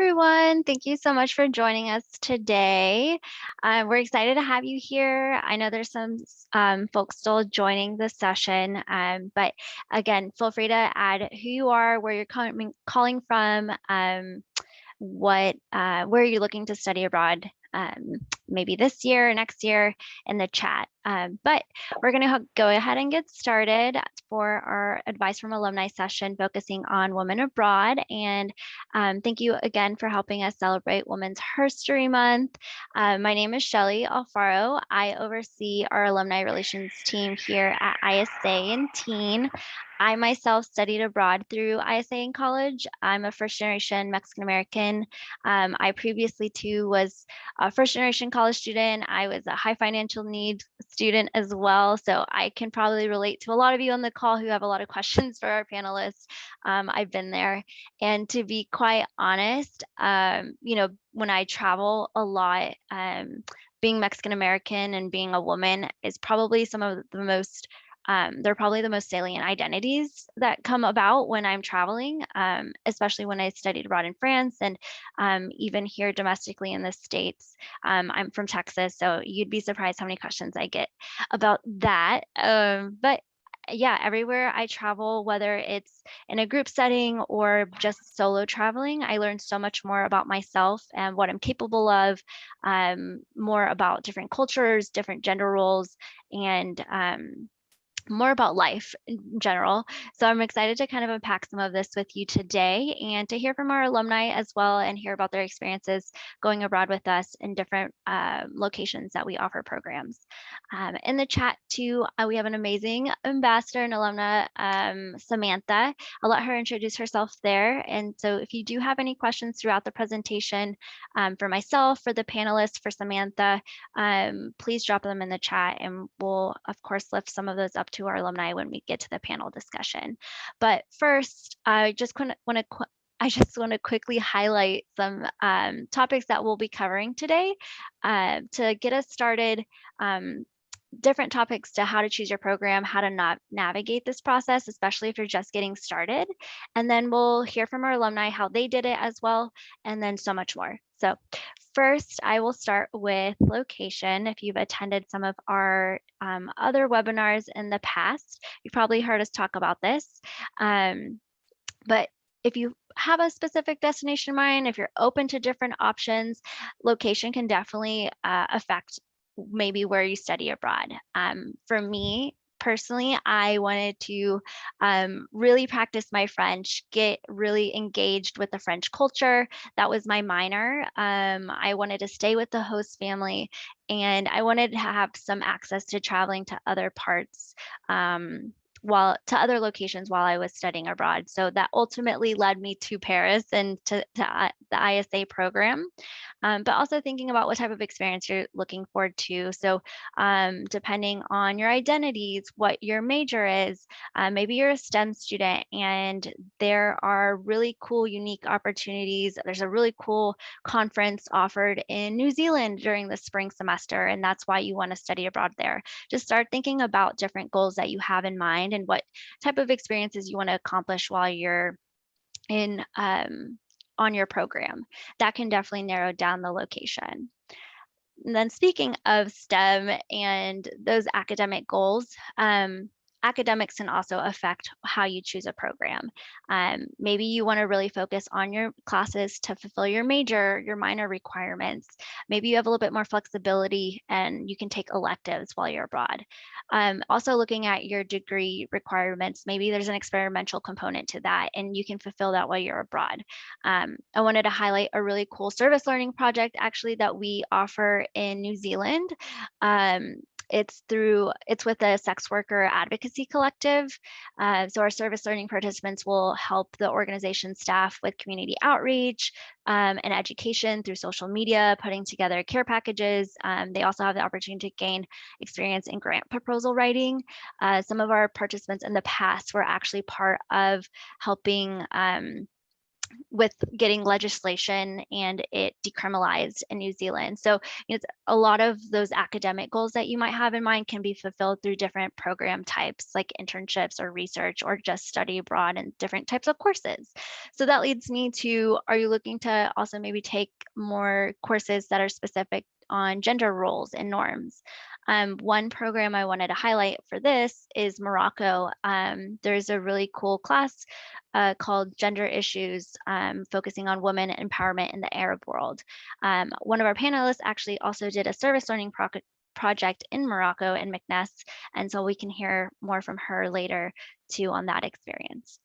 everyone. Thank you so much for joining us today. We're excited to have you here. I know there's some folks still joining the session, but again, feel free to add who you are, where you're calling from, where you're looking to study abroad, maybe this year or next year in the chat. But we're going to go ahead and get started for our Advice from Alumni session focusing on women abroad. And thank you again for helping us celebrate Women's History Month. My name is Shelly Alfaro. I oversee our alumni relations team here at ISA in Teen. I myself studied abroad through ISA in college. I'm a first generation Mexican American. I previously too was a first generation college student. I was a high financial needs student as well. So I can probably relate to a lot of you on the call who have a lot of questions for our panelists. I've been there. And to be quite honest, when I travel a lot, being Mexican American and being a woman is probably some of the most they're probably the most salient identities that come about when I'm traveling, especially when I studied abroad in France and even here domestically in the States. I'm from Texas, so you'd be surprised how many questions I get about that. But yeah, everywhere I travel, whether it's in a group setting or just solo traveling, I learn so much more about myself and what I'm capable of, more about different cultures, different gender roles, and more about life in general. So I'm excited to kind of unpack some of this with you today and to hear from our alumni as well and hear about their experiences going abroad with us in different locations that we offer programs. In the chat too, we have an amazing ambassador and alumna, Samantha. I'll let her introduce herself there. And so if you do have any questions throughout the presentation for myself, for the panelists, for Samantha, please drop them in the chat and we'll of course lift some of those up to our alumni when we get to the panel discussion. But first, I just want to quickly highlight some topics that we'll be covering today to get us started. Different topics to how to choose your program, how to navigate this process, especially if you're just getting started. And then we'll hear from our alumni how they did it as well, and then so much more. So first, I will start with location. If you've attended some of our other webinars in the past, you've probably heard us talk about this. But if you have a specific destination in mind, if you're open to different options, location can definitely affect maybe where you study abroad. For me, personally, I wanted to really practice my French, get really engaged with the French culture. That was my minor. I wanted to stay with the host family and I wanted to have some access to traveling to other parts to other locations while I was studying abroad. So that ultimately led me to Paris and to the ISA program, but also thinking about what type of experience you're looking forward to. So depending on your identities, what your major is, maybe you're a STEM student and there are really cool, unique opportunities. There's a really cool conference offered in New Zealand during the spring semester, and that's why you want to study abroad there. Just start thinking about different goals that you have in mind and what type of experiences you want to accomplish while you're in on your program. That can definitely narrow down the location. And then speaking of STEM and those academic goals, academics can also affect how you choose a program. Maybe you want to really focus on your classes to fulfill your major, your minor requirements. Maybe you have a little bit more flexibility and you can take electives while you're abroad. Also looking at your degree requirements, maybe there's an experimental component to that and you can fulfill that while you're abroad. I wanted to highlight a really cool service learning project actually that we offer in New Zealand. It's with a sex worker advocacy collective. So our service learning participants will help the organization staff with community outreach and education through social media, putting together care packages. They also have the opportunity to gain experience in grant proposal writing. Some of our participants in the past were actually part of helping with getting legislation and it decriminalized in New Zealand. So a lot of those academic goals that you might have in mind can be fulfilled through different program types like internships or research or just study abroad and different types of courses. So that leads me to, are you looking to also maybe take more courses that are specific on gender roles and norms? One program I wanted to highlight for this is Morocco. There's a really cool class called Gender Issues, focusing on women empowerment in the Arab world. One of our panelists actually also did a service learning project in Morocco in McNess, and so we can hear more from her later too on that experience.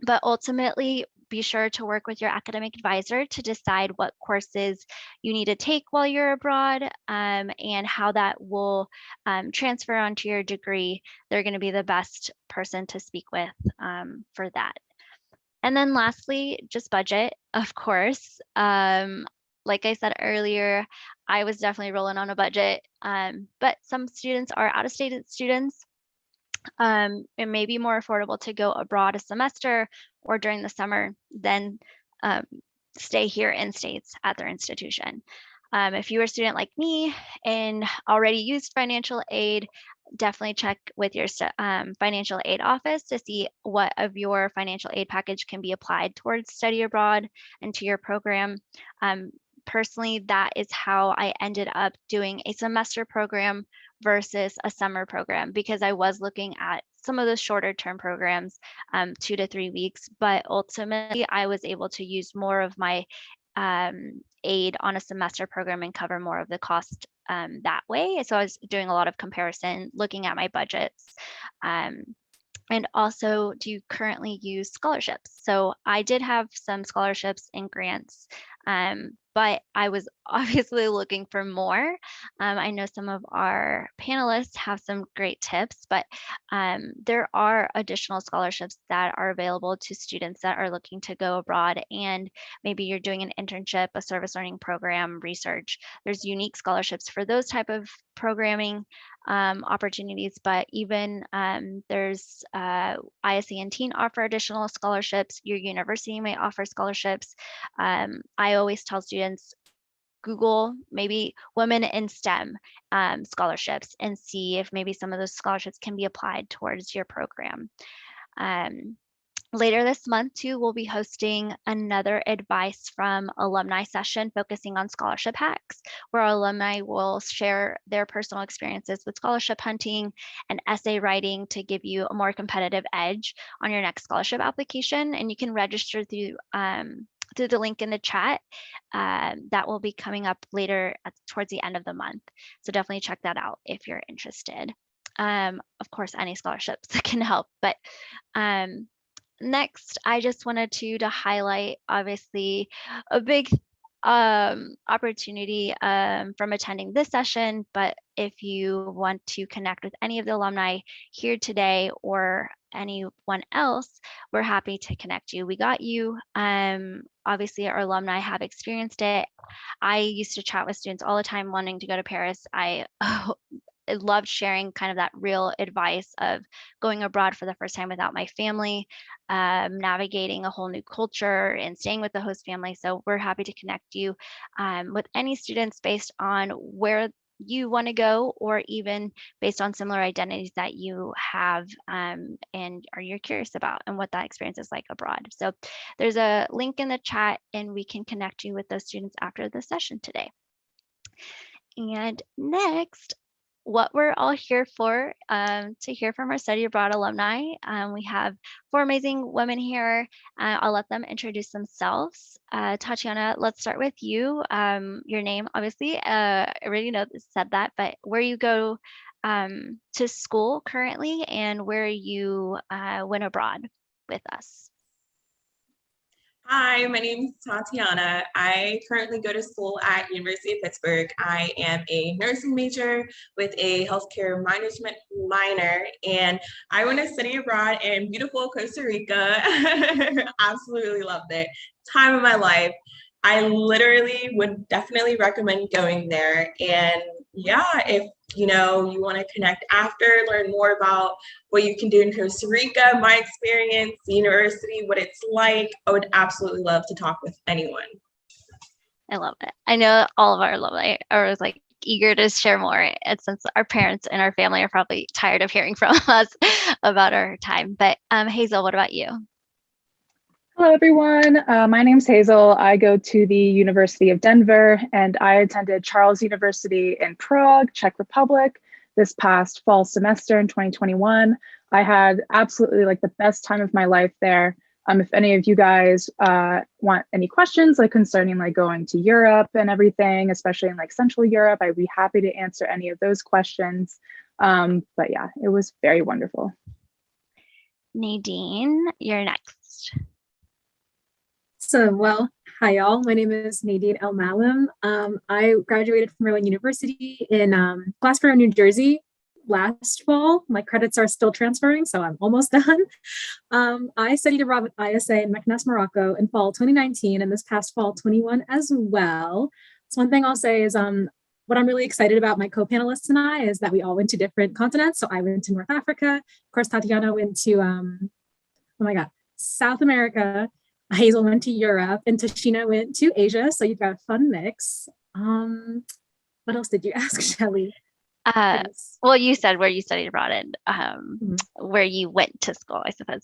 But ultimately, be sure to work with your academic advisor to decide what courses you need to take while you're abroad, and how that will transfer onto your degree. They're going to be the best person to speak with for that. And then lastly, just budget, of course. Like I said earlier, I was definitely rolling on a budget, but some students are out-of-state students. It may be more affordable to go abroad a semester or during the summer than um, stay here in states at their institution. If you're a student like me and already used financial aid, definitely check with your financial aid office to see what of your financial aid package can be applied towards study abroad and to your program. Personally, that is how I ended up doing a semester program versus a summer program, because I was looking at some of those shorter term programs, 2 to 3 weeks, but ultimately I was able to use more of my aid on a semester program and cover more of the cost that way. So I was doing a lot of comparison, looking at my budgets. And also, do you currently use scholarships? So I did have some scholarships and grants, but I was obviously looking for more. I know some of our panelists have some great tips, but there are additional scholarships that are available to students that are looking to go abroad, and maybe you're doing an internship, a service learning program, research. There's unique scholarships for those type of programming opportunities, but even there's ISE and Teen offer additional scholarships. Your university may offer scholarships. I always tell students, Google maybe women in STEM scholarships and see if maybe some of those scholarships can be applied towards your program. Later this month, too, we'll be hosting another advice from alumni session focusing on scholarship hacks, where our alumni will share their personal experiences with scholarship hunting and essay writing to give you a more competitive edge on your next scholarship application. And you can register through the link in the chat that will be coming up later towards the end of the month. So definitely check that out if you're interested. Of course, any scholarships can help, but next, I just wanted to highlight, obviously, a big opportunity from attending this session, but if you want to connect with any of the alumni here today or anyone else, we're happy to connect you. We got you. Obviously, our alumni have experienced it. I used to chat with students all the time wanting to go to Paris. I loved sharing kind of that real advice of going abroad for the first time without my family, navigating a whole new culture and staying with the host family. So we're happy to connect you with any students based on where you want to go, or even based on similar identities that you have and are you're curious about and what that experience is like abroad. So there's a link in the chat and we can connect you with those students after the session today. And next, what we're all here for, to hear from our study abroad alumni. We have 4 amazing women here. I'll let them introduce themselves. Tatiana, let's start with you. Your name, obviously, I already said that, but where you go to school currently and where you went abroad with us. Hi, my name is Tatiana. I currently go to school at University of Pittsburgh. I am a nursing major with a healthcare management minor, and I went to study abroad in beautiful Costa Rica. Absolutely loved it. Time of my life. I literally would definitely recommend going there. And yeah, if you know you want to connect after, learn more about what you can do in Costa Rica, my experience, the university, what it's like, I would absolutely love to talk with anyone. I love it. I know all of our alumni are like eager to share more. And since our parents and our family are probably tired of hearing from us about our time. But Hazel, what about you? Hello, everyone. My name's Hazel. I go to the University of Denver, and I attended Charles University in Prague, Czech Republic, this past fall semester in 2021. I had absolutely like the best time of my life there. If any of you guys want any questions like concerning like going to Europe and everything, especially in like Central Europe, I'd be happy to answer any of those questions. But yeah, it was very wonderful. Nadine, you're next. Well, hi y'all. My name is Nadine Alumnae. I graduated from Maryland University in Glassboro, New Jersey last fall. My credits are still transferring, so I'm almost done. I studied abroad with ISA in Meknes, Morocco in fall 2019 and this past fall 21 as well. So one thing I'll say is what I'm really excited about my co-panelists and I is that we all went to different continents. So I went to North Africa. Of course, Tatiana went to, South America. Hazel went to Europe and Tashina went to Asia. So you've got a fun mix. What else did you ask, Shelly? Well, you said where you studied abroad and where you went to school, I suppose.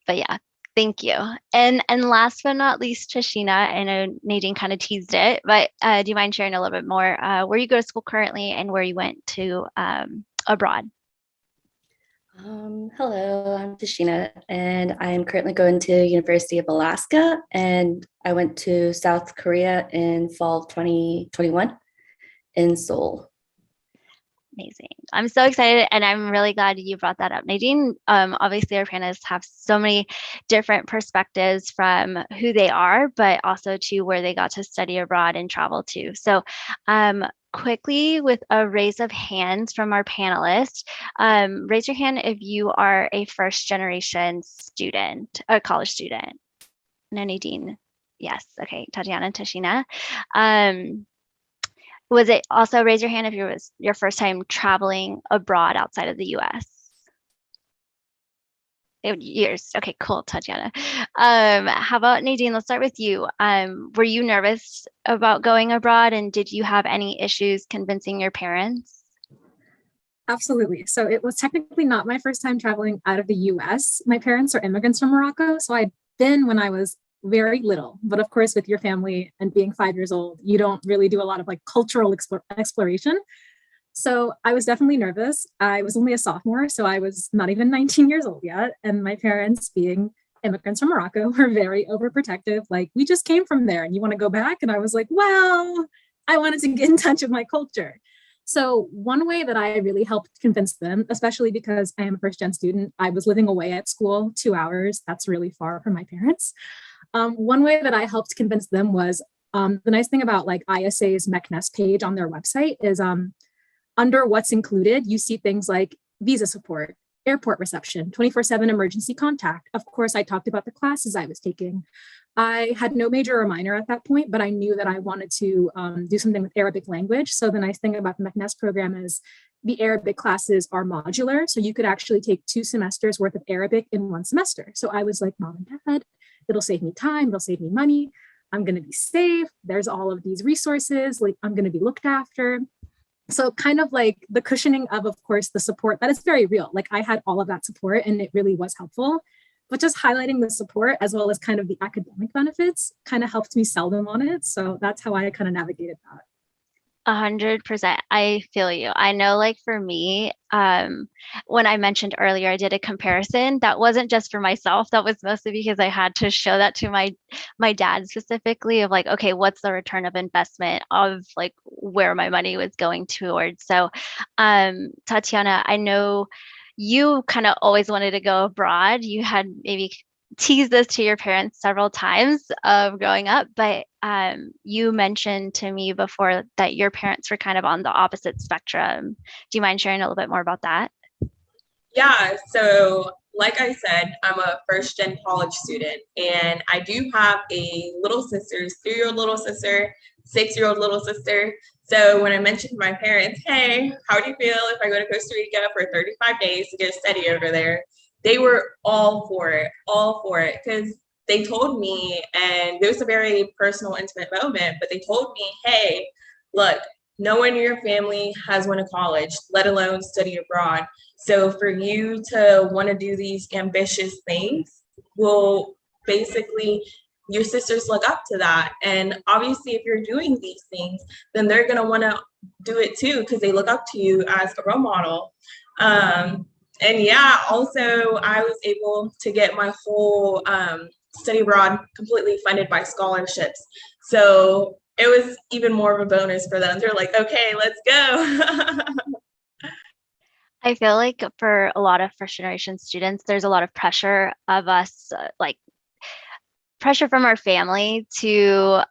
But yeah, thank you. And last but not least, Tashina, I know Nadine kind of teased it, but do you mind sharing a little bit more where you go to school currently and where you went to abroad? Hello, I'm Tashina, and I am currently going to University of Alaska, and I went to South Korea in fall 2021 in Seoul. Amazing. I'm so excited, and I'm really glad you brought that up, Nadine. Obviously, our panelists have so many different perspectives from who they are, but also to where they got to study abroad and travel to. So quickly, with a raise of hands from our panelists, raise your hand if you are a first generation student, a college student. No, Nadine. Yes. Okay. Tatiana and Tashina. Was it also raise your hand if it was your first time traveling abroad outside of the US? Years. Okay, cool, Tatiana. How about Nadine? Let's start with you. Were you nervous about going abroad, and did you have any issues convincing your parents? Absolutely. So it was technically not my first time traveling out of the US. My parents are immigrants from Morocco, so I'd been when I was very little. But of course, with your family and being 5 years old, you don't really do a lot of like cultural exploration. So I was definitely nervous. I was only a sophomore, so I was not even 19 years old yet. And my parents, being immigrants from Morocco, were very overprotective. Like, we just came from there and you want to go back? And I was like, well, I wanted to get in touch with my culture. So one way that I really helped convince them, especially because I am a first gen student, I was living away at school 2 hours. That's really far from my parents. One way that I helped convince them was the nice thing about like ISA's Meknes page on their website is under what's included, you see things like visa support, airport reception, 24/7 emergency contact. Of course, I talked about the classes I was taking. I had no major or minor at that point, but I knew that I wanted to do something with Arabic language. So the nice thing about the Meknes program is the Arabic classes are modular. So you could actually take 2 semesters worth of Arabic in 1 semester. So I was like, Mom and Dad, it'll save me time, it'll save me money. I'm going to be safe. There's all of these resources, like I'm going to be looked after. So kind of like the cushioning of course, the support that is very real. Like I had all of that support and it really was helpful, but just highlighting the support as well as kind of the academic benefits kind of helped me sell them on it. So that's how I kind of navigated that. 100%. I feel you. I know, like for me, when I mentioned earlier, I did a comparison. That wasn't just for myself. That was mostly because I had to show that to my dad specifically of like, okay, what's the return of investment of like where my money was going towards. So, Tatiana, I know you kind of always wanted to go abroad. You had maybe teased this to your parents several times of growing up, but you mentioned to me before that your parents were kind of on the opposite spectrum. Do you mind sharing a little bit more about that? Yeah, so like I said, I'm a first gen college student, and I do have a little sister, 3-year-old little sister, 6-year-old little sister. So when I mentioned to my parents, hey, how do you feel if I go to Costa Rica for 35 days to get a study over there? They were all for it, because they told me, and it was a very personal, intimate moment, but they told me, hey, look, no one in your family has went to college, let alone study abroad. So for you to want to do these ambitious things will basically, your sisters look up to that. And obviously, if you're doing these things, then they're going to want to do it too, because they look up to you as a role model. And yeah, also I was able to get my whole study abroad completely funded by scholarships. So it was even more of a bonus for them. They're like, okay, let's go. I feel like for a lot of first generation students, there's a lot of pressure of us, like pressure from our family to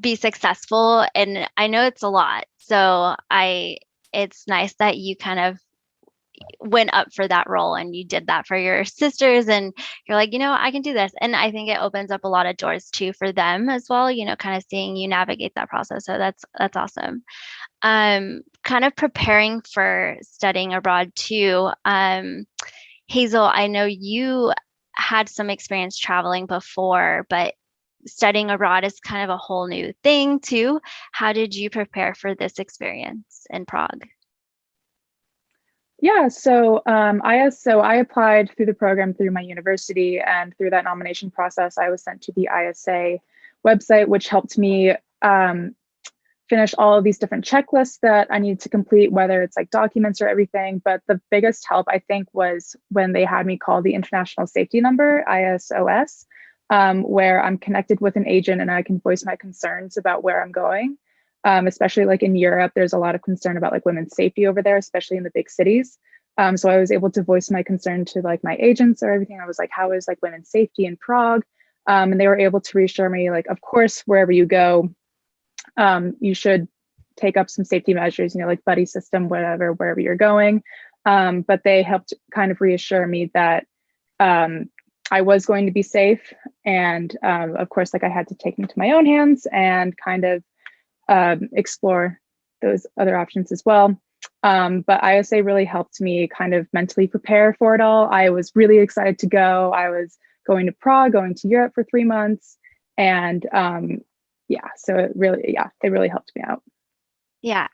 be successful. And I know it's a lot. So it's nice that you kind of went up for that role and you did that for your sisters, and you're like, I can do this. And I think it opens up a lot of doors too for them as well, kind of seeing you navigate that process. So that's awesome. Kind of preparing for studying abroad too. Hazel, I know you had some experience traveling before, but studying abroad is kind of a whole new thing too. How did you prepare for this experience in Prague? Yeah, so I applied through the program through my university, and through that nomination process, I was sent to the ISA website, which helped me finish all of these different checklists that I needed to complete, whether it's like documents or everything. But the biggest help, I think, was when they had me call the International Safety Number, ISOS, where I'm connected with an agent and I can voice my concerns about where I'm going. Especially like in Europe, there's a lot of concern about like women's safety over there, especially in the big cities. So I was able to voice my concern to like my agents or everything. I was like, how is like women's safety in Prague? And they were able to reassure me, like, of course, wherever you go, you should take up some safety measures, like buddy system, whatever, wherever you're going. But they helped kind of reassure me that I was going to be safe. And of course, like I had to take them to my own hands and kind of explore those other options as well. But ISA really helped me kind of mentally prepare for it all. I was really excited to go. I was going to Prague, going to Europe for 3 months. And so they really helped me out. Yeah,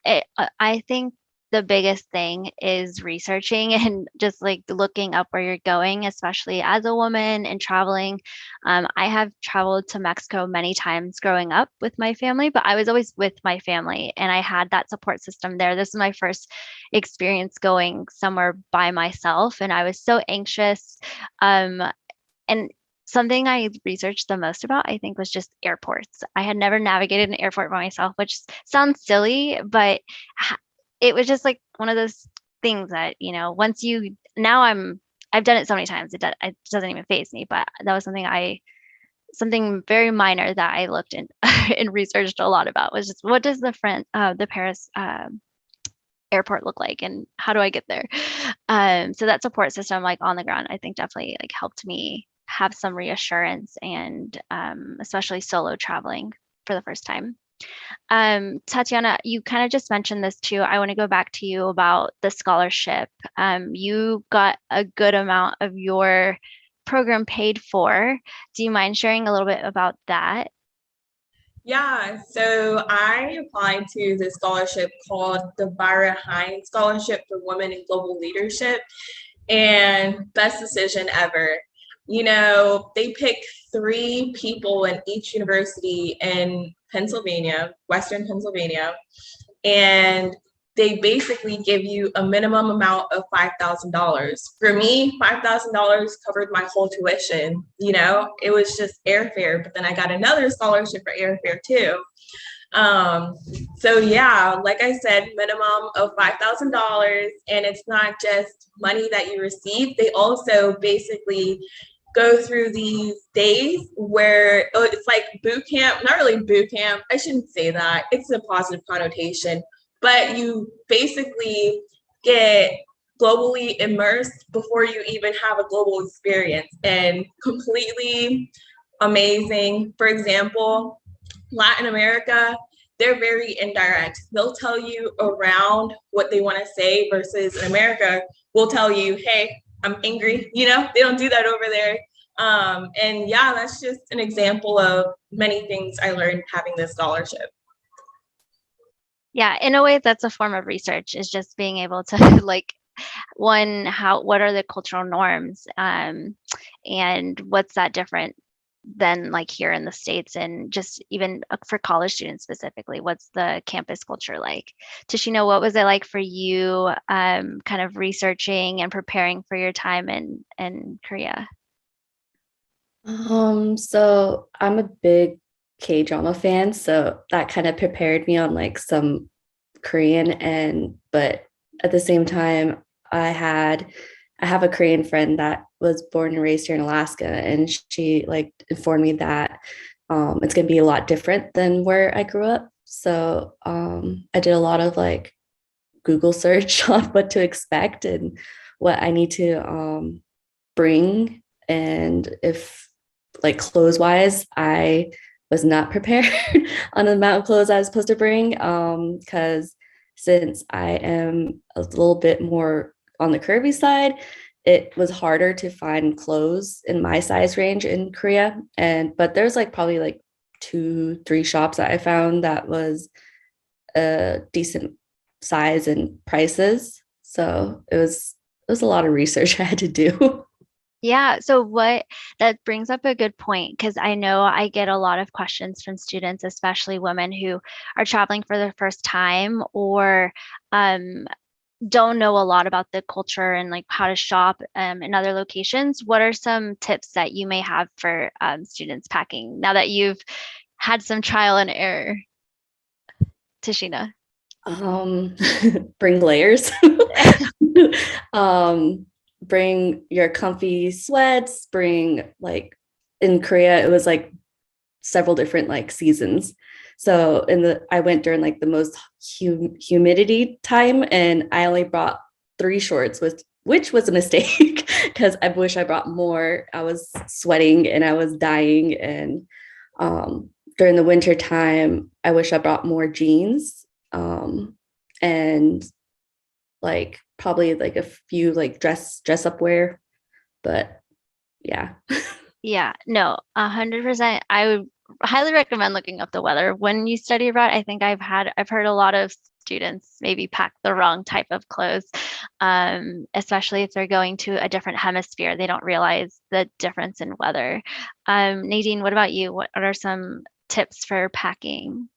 I think the biggest thing is researching and just like looking up where you're going, especially as a woman and traveling. I have traveled to Mexico many times growing up with my family, but I was always with my family and I had that support system there. This is my first experience going somewhere by myself, and I was so anxious. And something I researched the most about, I think, was just airports. I had never navigated an airport by myself, which sounds silly, but it was just like one of those things that, I've done it so many times, it doesn't even faze me, but that was something very minor that I looked in and researched a lot about, was just what does the Paris airport look like and how do I get there? So that support system, like on the ground, I think definitely like helped me have some reassurance, and especially solo traveling for the first time. Tatiana, you kind of just mentioned this too. I want to go back to you about the scholarship. You got a good amount of your program paid for. Do you mind sharing a little bit about that? Yeah, so I applied to the scholarship called the Byra Hines Scholarship for Women in Global Leadership, and best decision ever. They pick 3 people in each university in Pennsylvania, Western Pennsylvania, and they basically give you a minimum amount of $5,000. For me, $5,000 covered my whole tuition. It was just airfare, but then I got another scholarship for airfare too. So yeah, like I said, minimum of $5,000, and it's not just money that you receive. They also basically go through these days where it's like boot camp, not really boot camp. I shouldn't say that. It's a positive connotation, but you basically get globally immersed before you even have a global experience, and completely amazing. For example, Latin America, they're very indirect. They'll tell you around what they want to say, versus in America, we'll tell you, hey, I'm angry. You know, they don't do that over there. And yeah, that's just an example of many things I learned having this scholarship. Yeah, in a way, that's a form of research, is just being able to like, what are the cultural norms, and what's that different than like here in the States, and just even for college students specifically, what's the campus culture like? Tashina, what was it like for you, kind of researching and preparing for your time in Korea? So I'm a big K-drama fan, so that kind of prepared me on like some Korean, but at the same time, I have a Korean friend that was born and raised here in Alaska, and she like informed me that it's gonna be a lot different than where I grew up. So I did a lot of like Google search on what to expect and what I need to bring, and if like clothes wise, I was not prepared on the amount of clothes I was supposed to bring, because since I am a little bit more on the curvy side, it was harder to find clothes in my size range in Korea. But there's like probably like 2-3 shops that I found that was a decent size and prices. So it was a lot of research I had to do. Yeah, so that brings up a good point, because I know I get a lot of questions from students, especially women who are traveling for the first time, or don't know a lot about the culture and like how to shop in other locations. What are some tips that you may have for students packing now that you've had some trial and error, Tashina? Bring layers. Bring your comfy sweats, bring like in Korea, it was like several different like seasons. So I went during like the most humidity time, and I only brought 3 shorts, which was a mistake because I wish I brought more. I was sweating and I was dying. And during the winter time, I wish I brought more jeans, and like probably like a few like dress up wear. But yeah. Yeah, no, 100%. I would highly recommend looking up the weather when you study abroad. I think I've heard a lot of students maybe pack the wrong type of clothes, especially if they're going to a different hemisphere. They don't realize the difference in weather. Nadine, what about you? What are some tips for packing?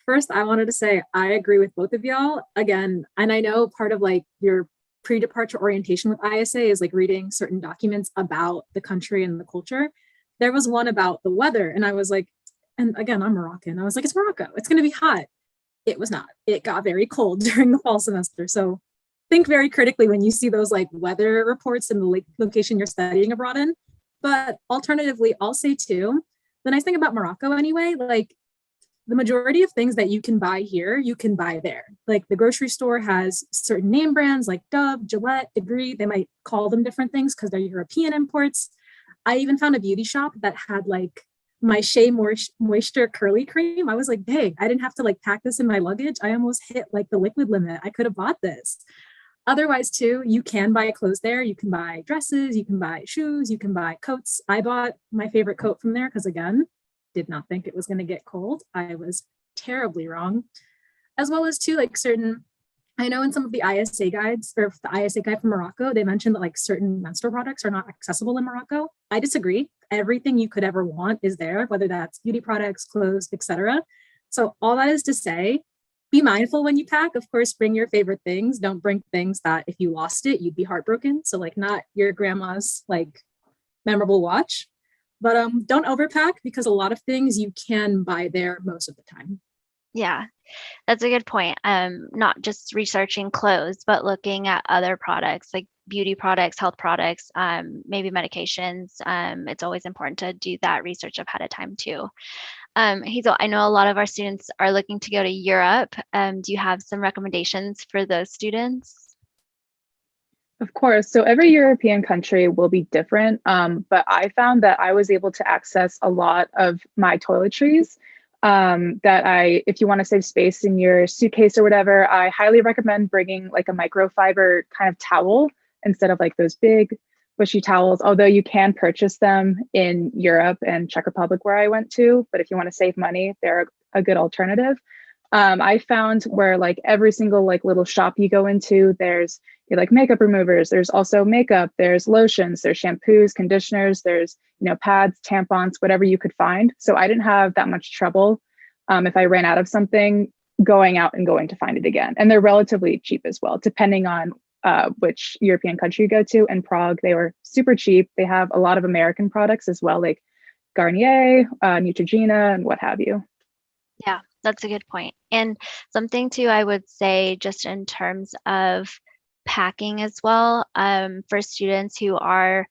First, I wanted to say I agree with both of y'all again, and I know part of like your pre-departure orientation with ISA is like reading certain documents about the country and the culture. There was one about the weather, and I was like, and again, I'm Moroccan. I was like, it's Morocco. It's going to be hot. It was not. It got very cold during the fall semester. So think very critically when you see those like weather reports in the location you're studying abroad in. But alternatively, I'll say too, the nice thing about Morocco anyway, like the majority of things that you can buy here, you can buy there. Like the grocery store has certain name brands like Dove, Gillette, Degree. They might call them different things because they're European imports. I even found a beauty shop that had like my Shea Moisture curly cream. I was like, dang, I didn't have to like pack this in my luggage. I almost hit like the liquid limit. I could have bought this. Otherwise, too, you can buy clothes there. You can buy dresses, you can buy shoes, you can buy coats. I bought my favorite coat from there because, again, did not think it was going to get cold. I was terribly wrong. As well as, too, like certain, I know in some of the ISA guides, or the ISA guide from Morocco, they mentioned that like certain menstrual products are not accessible in Morocco. I disagree. Everything you could ever want is there, whether that's beauty products, clothes, etc. So all that is to say, be mindful when you pack. Of course, bring your favorite things. Don't bring things that if you lost it, you'd be heartbroken. So like not your grandma's like memorable watch, but don't overpack because a lot of things you can buy there most of the time. Yeah, that's a good point. Not just researching clothes, but looking at other products like beauty products, health products, maybe medications. It's always important to do that research ahead of time too. Hazel, I know a lot of our students are looking to go to Europe. Do you have some recommendations for those students? Of course. So every European country will be different. But I found that I was able to access a lot of my toiletries if you want to save space in your suitcase or whatever, I highly recommend bringing like a microfiber kind of towel instead of like those big bushy towels, although you can purchase them in Europe and Czech Republic where I went to. But if you want to save money, they're a good alternative. I found where like every single like little shop you go into, there's like makeup removers, there's also makeup, there's lotions, there's shampoos, conditioners, there's pads, tampons, whatever you could find. So I didn't have that much trouble if I ran out of something, going out and going to find it again. And they're relatively cheap as well, depending on which European country you go to. In Prague, they were super cheap. They have a lot of American products as well, like Garnier, Neutrogena, and what have you. Yeah, that's a good point. And something too, I would say just in terms of packing as well, for students who are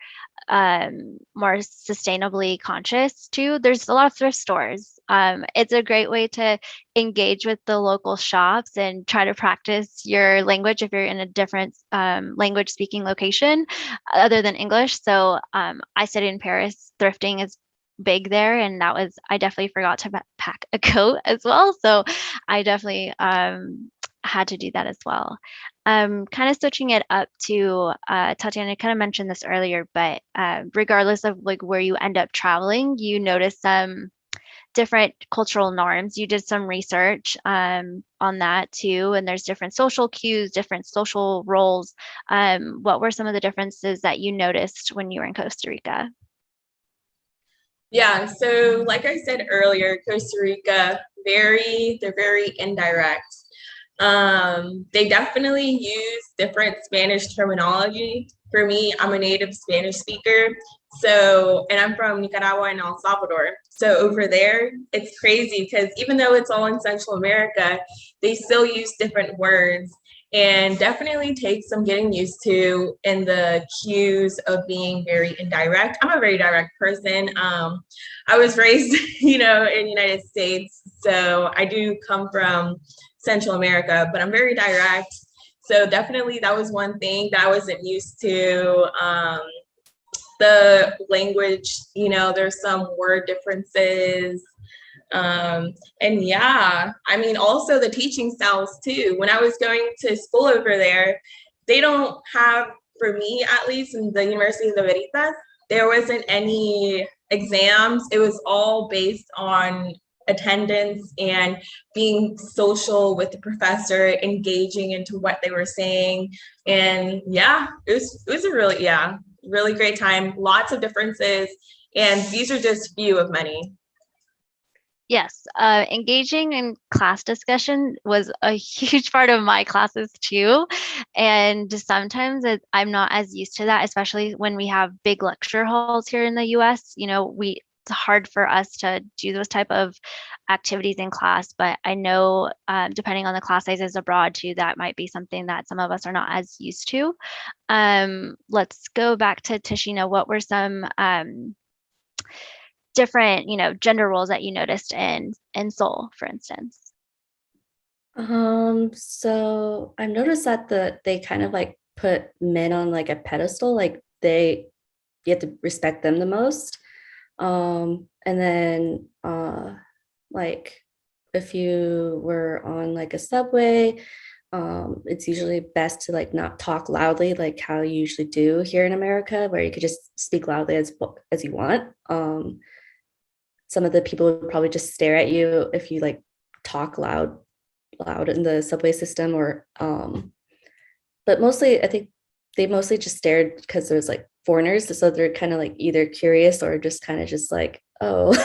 more sustainably conscious too, there's a lot of thrift stores. It's a great way to engage with the local shops and try to practice your language if you're in a different language speaking location other than English. So I studied in Paris. Thrifting is big there, and I definitely forgot to pack a coat as well. So I definitely had to do that as well. Kind of switching it up to Tatiana kind of mentioned this earlier, but regardless of like where you end up traveling, you notice some different cultural norms. You did some research on that too, and there's different social cues, different social roles. What were some of the differences that you noticed when you were in Costa Rica? Yeah, so like I said earlier, Costa Rica, they're very indirect. They definitely use different Spanish terminology. For me, I'm a native Spanish speaker. So, and I'm from Nicaragua and El Salvador. So over there, it's crazy because even though it's all in Central America, they still use different words, and definitely takes some getting used to in the cues of being very indirect. I'm a very direct person. I was raised, in the United States. So I do come from Central America, but I'm very direct. So definitely that was one thing that I wasn't used to. The language, there's some word differences. And yeah, I mean, also the teaching styles too. When I was going to school over there, they don't have, for me at least, in the University of the Veritas, there wasn't any exams. It was all based on attendance and being social with the professor, engaging into what they were saying. And yeah, it was a really great time. Lots of differences. And these are just few of many. Yes, engaging in class discussion was a huge part of my classes too. And sometimes I'm not as used to that, especially when we have big lecture halls here in the US. It's hard for us to do those type of activities in class, but I know depending on the class sizes abroad too, that might be something that some of us are not as used to. Let's go back to Tashina. What were some different, gender roles that you noticed in Seoul, for instance? So I've noticed that they kind of like put men on like a pedestal, like you have to respect them the most. And then like if you were on like a subway, it's usually best to like not talk loudly like how you usually do here in America, where you could just speak loudly as you want. Some of the people would probably just stare at you if you like talk loud in the subway system, or but mostly I think they mostly just stared because there's like foreigners, so they're kind of like either curious or just kind of just like, oh,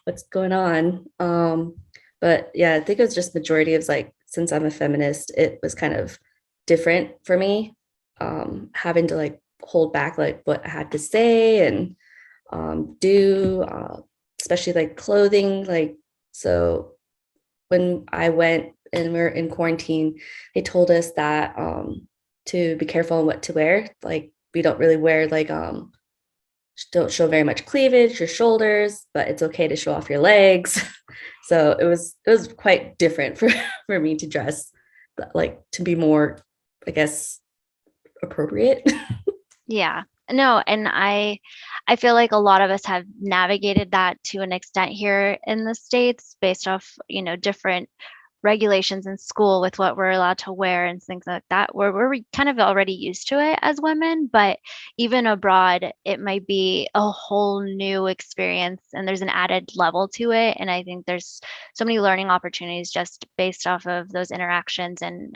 what's going on. But yeah, I think it was just majority of like, since I'm a feminist, it was kind of different for me, having to like hold back like what I had to say and do, especially like clothing. Like, so when I went and we were in quarantine, they told us that to be careful on what to wear. Like, we don't really wear like don't show very much cleavage or shoulders, but it's okay to show off your legs. So it was quite different for me to dress, like to be more, I guess, appropriate. Yeah. No, and I feel like a lot of us have navigated that to an extent here in the States based off, different regulations in school with what we're allowed to wear and things like that, where we're kind of already used to it as women. But even abroad, it might be a whole new experience and there's an added level to it. And I think there's so many learning opportunities just based off of those interactions and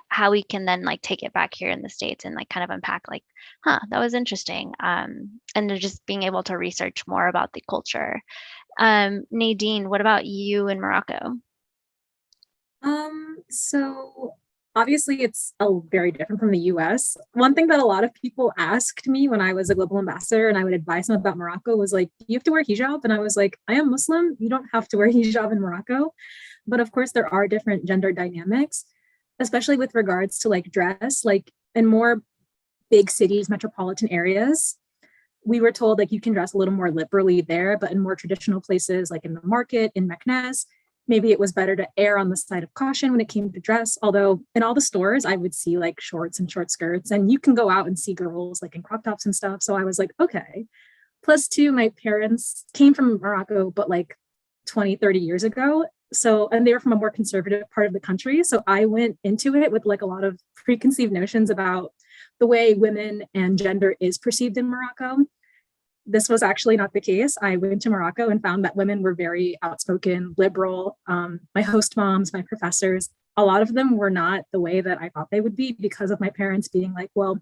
how we can then like take it back here in the States and like kind of unpack like, that was interesting. And they're just being able to research more about the culture. Nadine, what about you in Morocco? So obviously it's very different from the US. One thing that a lot of people asked me when I was a global ambassador and I would advise them about Morocco was like, you have to wear hijab. And I was like, I am Muslim. You don't have to wear hijab in Morocco. But of course, there are different gender dynamics, especially with regards to like dress, like in more big cities, metropolitan areas. We were told like you can dress a little more liberally there, but in more traditional places like in the market, in Meknes, maybe it was better to err on the side of caution when it came to dress. Although in all the stores, I would see like shorts and short skirts, and you can go out and see girls like in crop tops and stuff. So I was like, okay. Plus two, my parents came from Morocco, but like 20, 30 years ago. So, and they were from a more conservative part of the country. So I went into it with like a lot of preconceived notions about the way women and gender is perceived in Morocco. This was actually not the case. I went to Morocco and found that women were very outspoken, liberal. My host moms, my professors, a lot of them were not the way that I thought they would be because of my parents being like, well,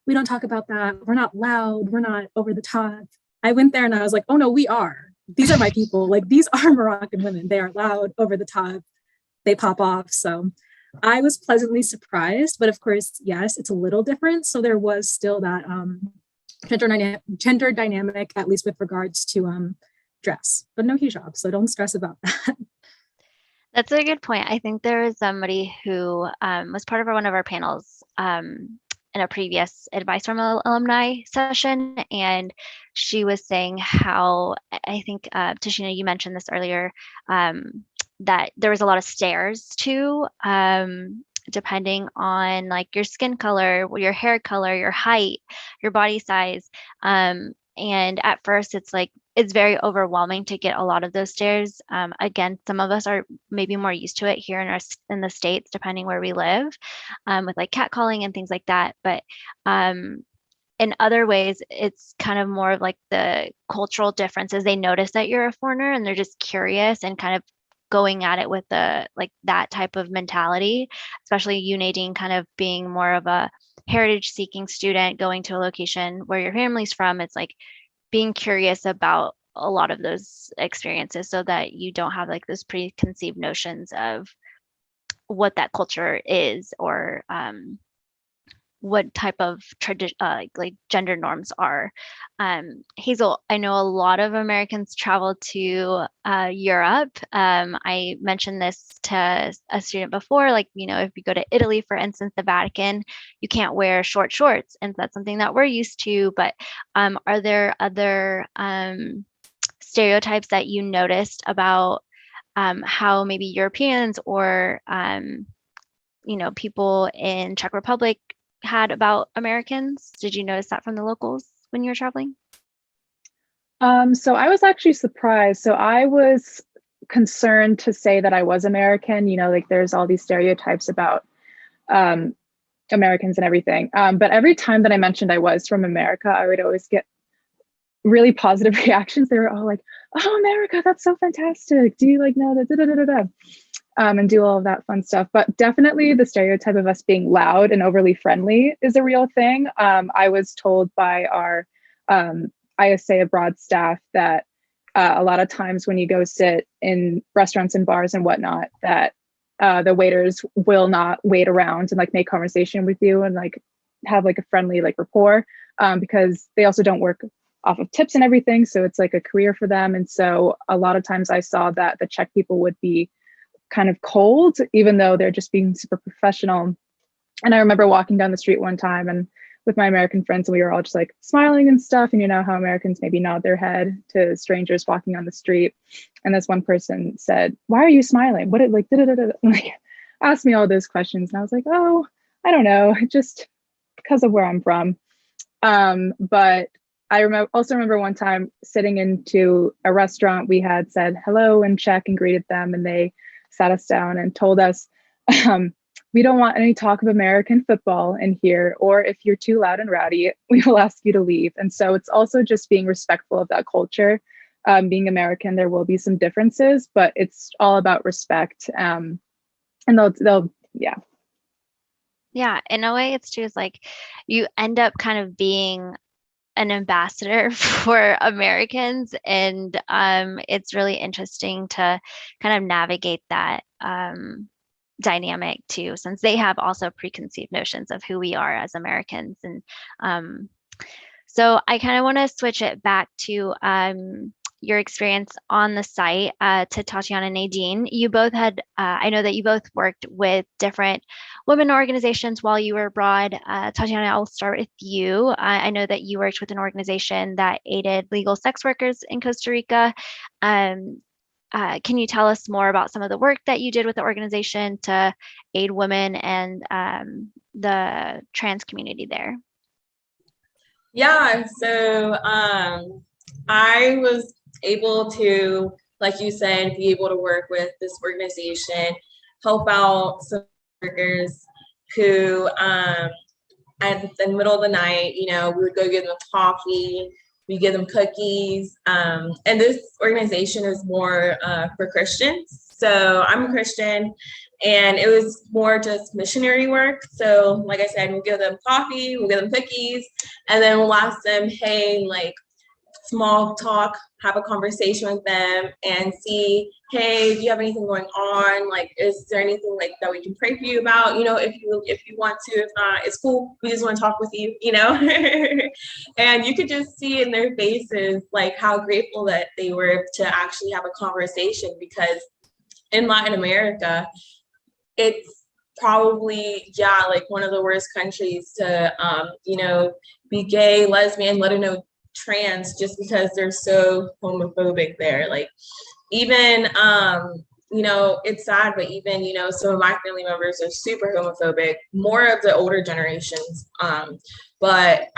we don't talk about that. We're not loud. We're not over the top. I went there and I was like, oh no, we are. These are my people. Like these are Moroccan women. They are loud, over the top. They pop off. So I was pleasantly surprised. But of course, yes, it's a little different. So there was still that gender dynamic, at least with regards to dress, but no hijab. So don't stress about that. That's a good point. I think there is somebody who was part of one of our panels in a previous advice from alumni session, and she was saying how I think Tashina, you mentioned this earlier, that there was a lot of stairs too, depending on like your skin color, your hair color, your height, your body size. And at first it's very overwhelming to get a lot of those stares. Again, some of us are maybe more used to it here in the States, depending where we live, with like catcalling and things like that. But in other ways, it's kind of more of like the cultural differences. They notice that you're a foreigner and they're just curious and kind of going at it with like that type of mentality, especially you, Nadine, kind of being more of a heritage seeking student going to a location where your family's from. It's like being curious about a lot of those experiences so that you don't have like those preconceived notions of what that culture is or what type of like gender norms are. Hazel, I know a lot of Americans travel to Europe. I mentioned this to a student before, like, if you go to Italy, for instance, the Vatican, you can't wear short shorts. And that's something that we're used to. But are there other stereotypes that you noticed about how maybe Europeans or people in Czech Republic had about Americans? Did you notice that from the locals when you were traveling? So I was actually surprised. So I was concerned to say that I was American, like there's all these stereotypes about Americans and everything. But every time that I mentioned I was from America, I would always get really positive reactions. They were all like, oh, America, that's so fantastic. Do you like know that? Da, da, da, da, da. And do all of that fun stuff. But definitely the stereotype of us being loud and overly friendly is a real thing. I was told by our ISA abroad staff that a lot of times when you go sit in restaurants and bars and whatnot, that the waiters will not wait around and like make conversation with you and like have like a friendly like rapport, because they also don't work off of tips and everything. So it's like a career for them. And so a lot of times I saw that the Czech people would be kind of cold, even though they're just being super professional. And I remember walking down the street one time and with my American friends, and we were all just like smiling and stuff. And how Americans maybe nod their head to strangers walking on the street. And this one person said, "Why are you smiling? What it like, like asked me all those questions. And I was like, oh, I don't know. It just because of where I'm from. But I also remember one time sitting into a restaurant, we had said hello and check and greeted them, and they sat us down and told us, we don't want any talk of American football in here, or if you're too loud and rowdy, we will ask you to leave. And so it's also just being respectful of that culture. Being American, there will be some differences, but it's all about respect. And they'll, yeah. Yeah, in a way, it's just like you end up kind of being an ambassador for Americans, and it's really interesting to kind of navigate that dynamic too, since they have also preconceived notions of who we are as Americans. And so I kind of want to switch it back to your experience on the site, to Tatiana and Nadine. You both had, I know that you both worked with different women organizations while you were abroad. Tatiana, I'll start with you. I know that you worked with an organization that aided legal sex workers in Costa Rica. Can you tell us more about some of the work that you did with the organization to aid women and the trans community there? Yeah, so I was able to, like you said, be able to work with this organization, help out some workers who at the middle of the night, you know, we would go give them coffee, we give them cookies. And this organization is more for Christians. So I'm a Christian, and it was more just missionary work. So like I said, we'll give them coffee, we'll give them cookies, and then we'll ask them, hey, like, small talk, have a conversation with them and see, hey, do you have anything going on? Like, is there anything like that we can pray for you about? You know, if you want to, if not, it's cool. We just want to talk with you, you know? And you could just see in their faces, like, how grateful that they were to actually have a conversation, because in Latin America, it's probably, yeah, like one of the worst countries to, you know, be gay, lesbian, let alone trans, just because they're so homophobic there. Like, even you know, it's sad, but even, you know, some of my family members are super homophobic, more of the older generations. But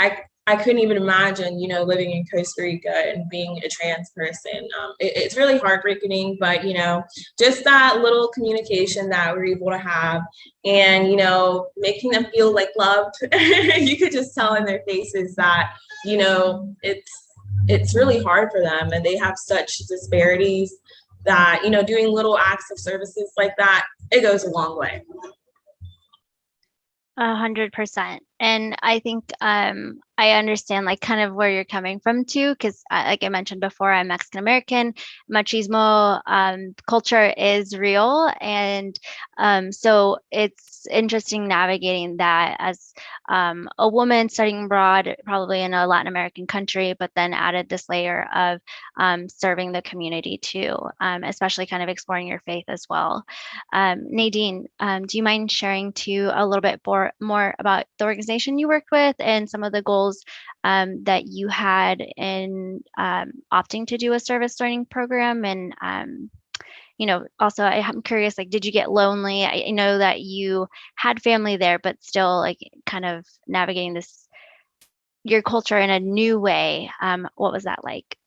I couldn't even imagine, you know, living in Costa Rica and being a trans person. It's really heartbreaking, but, you know, just that little communication that we're able to have, and, you know, making them feel like loved. You could just tell in their faces that, you know, it's really hard for them, and they have such disparities that, you know, doing little acts of services like that, it goes a long way. 100%. And I think I understand like kind of where you're coming from too, because like I mentioned before, I'm Mexican American. Machismo culture is real, and so it's interesting navigating that as a woman studying abroad, probably in a Latin American country, but then added this layer of serving the community too, especially kind of exploring your faith as well. Nadine, do you mind sharing too a little bit more about the organization you worked with and some of the goals that you had in opting to do a service learning program? And you know, also I'm curious, like, did you get lonely? I know that you had family there, but still like kind of navigating your culture in a new way. What was that like?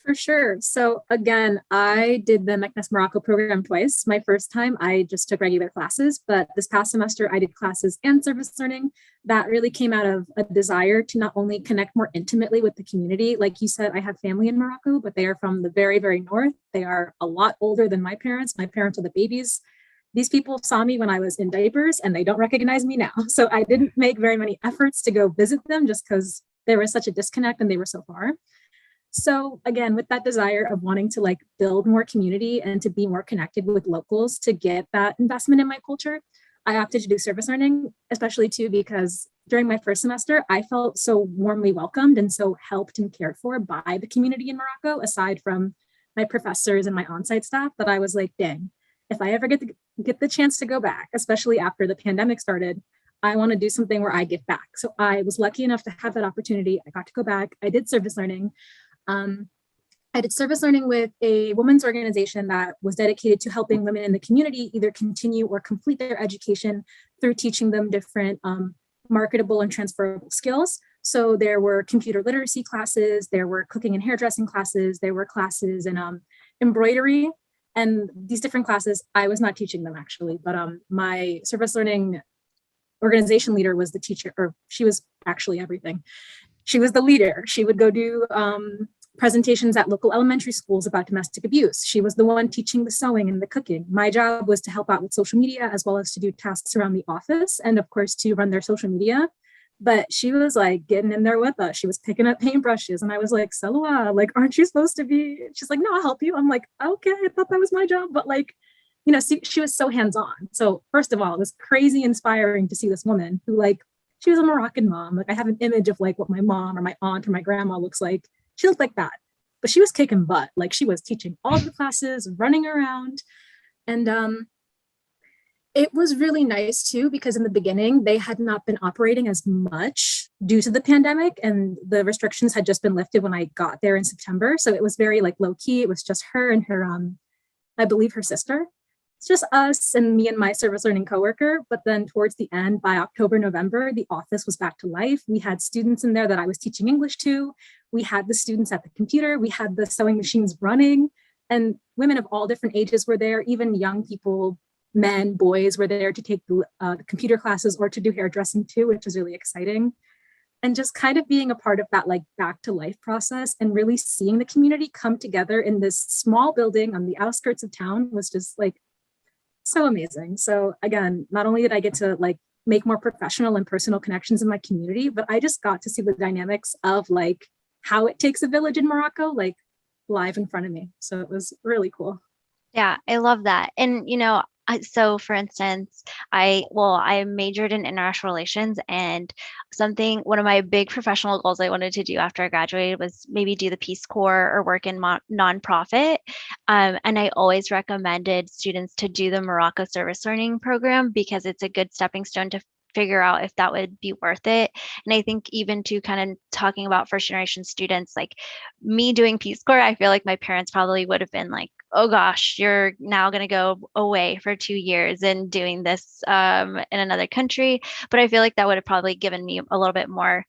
For sure. So again, I did the MECNES Morocco program twice. My first time, I just took regular classes, but this past semester, I did classes and service learning. That really came out of a desire to not only connect more intimately with the community. Like you said, I have family in Morocco, but they are from the very, very north. They are a lot older than my parents. My parents are the babies. These people saw me when I was in diapers, and they don't recognize me now. So I didn't make very many efforts to go visit them, just because there was such a disconnect and they were so far. So again, with that desire of wanting to like build more community and to be more connected with locals to get that investment in my culture, I opted to do service learning, especially too, because during my first semester, I felt so warmly welcomed and so helped and cared for by the community in Morocco, aside from my professors and my on-site staff, that I was like, dang, if I ever get the chance to go back, especially after the pandemic started, I want to do something where I give back. So I was lucky enough to have that opportunity. I got to go back. I did service learning. I did service learning with a women's organization that was dedicated to helping women in the community either continue or complete their education through teaching them different marketable and transferable skills. So there were computer literacy classes, there were cooking and hairdressing classes, there were classes in embroidery. And these different classes, I was not teaching them actually, but my service learning organization leader was the teacher, or she was actually everything. She was the leader. She would go do presentations at local elementary schools about domestic abuse. She was the one teaching the sewing and the cooking. My job was to help out with social media, as well as to do tasks around the office, and of course to run their social media. But she was like getting in there with us. She was picking up paintbrushes, and I was like, Selwa, like, aren't you supposed to be? She's like, no, I'll help you. I'm like, okay, I thought that was my job, but like, you know, she was so hands-on. So first of all, it was crazy inspiring to see this woman who, like, she was a Moroccan mom. Like, I have an image of like what my mom or my aunt or my grandma looks like. She looked like that, but she was kicking butt. Like, she was teaching all the classes, running around. And it was really nice too, because in the beginning, they had not been operating as much due to the pandemic, and the restrictions had just been lifted when I got there in September. So it was very like low key. It was just her and her, I believe her sister. It's just us and me and my service learning coworker. But then towards the end, by October, November, the office was back to life. We had students in there that I was teaching English to. We had the students at the computer. We had the sewing machines running, and women of all different ages were there. Even young people, men, boys were there to take the computer classes or to do hairdressing too, which was really exciting. And just kind of being a part of that like back to life process and really seeing the community come together in this small building on the outskirts of town was just like so amazing. So again, not only did I get to like make more professional and personal connections in my community, but I just got to see the dynamics of like how it takes a village in Morocco, like live in front of me. So it was really cool. Yeah, I love that. And, you know, so for instance, I majored in international relations, and one of my big professional goals I wanted to do after I graduated was maybe do the Peace Corps or work in nonprofit. And I always recommended students to do the Morocco service learning program because it's a good stepping stone to figure out if that would be worth it. And I think even to kind of talking about first generation students, like me doing Peace Corps, I feel like my parents probably would have been like, oh gosh, you're now going to go away for 2 years and doing this in another country. But I feel like that would have probably given me a little bit more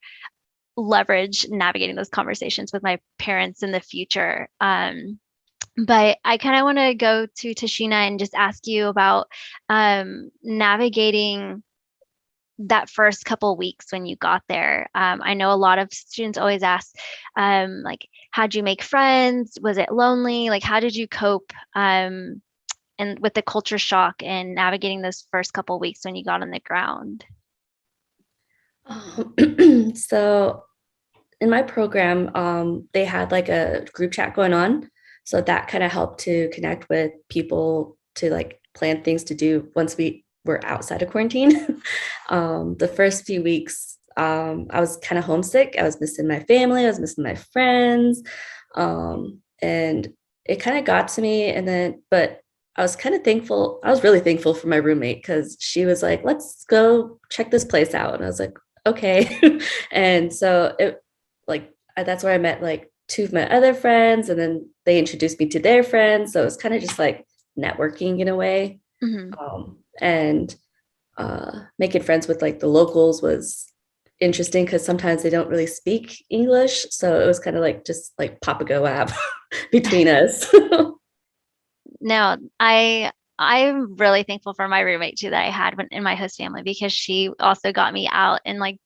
leverage navigating those conversations with my parents in the future. But I kind of want to go to Tashina and just ask you about navigating that first couple weeks when you got there. I know a lot of students always ask, like, how'd you make friends? Was it lonely? Like, how did you cope and with the culture shock and navigating those first couple weeks when you got on the ground? So in my program, they had like a group chat going on. So that kind of helped to connect with people to like plan things to do once we were outside of quarantine. The first few weeks, I was kind of homesick. I was missing my family. I was missing my friends. And it kind of got to me. But I was kind of thankful. I was really thankful for my roommate because she was like, let's go check this place out. And I was like, okay. And so that's where I met like two of my other friends. And then they introduced me to their friends. So it was kind of just like networking in a way. Mm-hmm. And making friends with like the locals was interesting because sometimes they don't really speak English. So it was kind of like just like Papa Go app between us. No, I'm really thankful for my roommate too that I had in my host family because she also got me out and like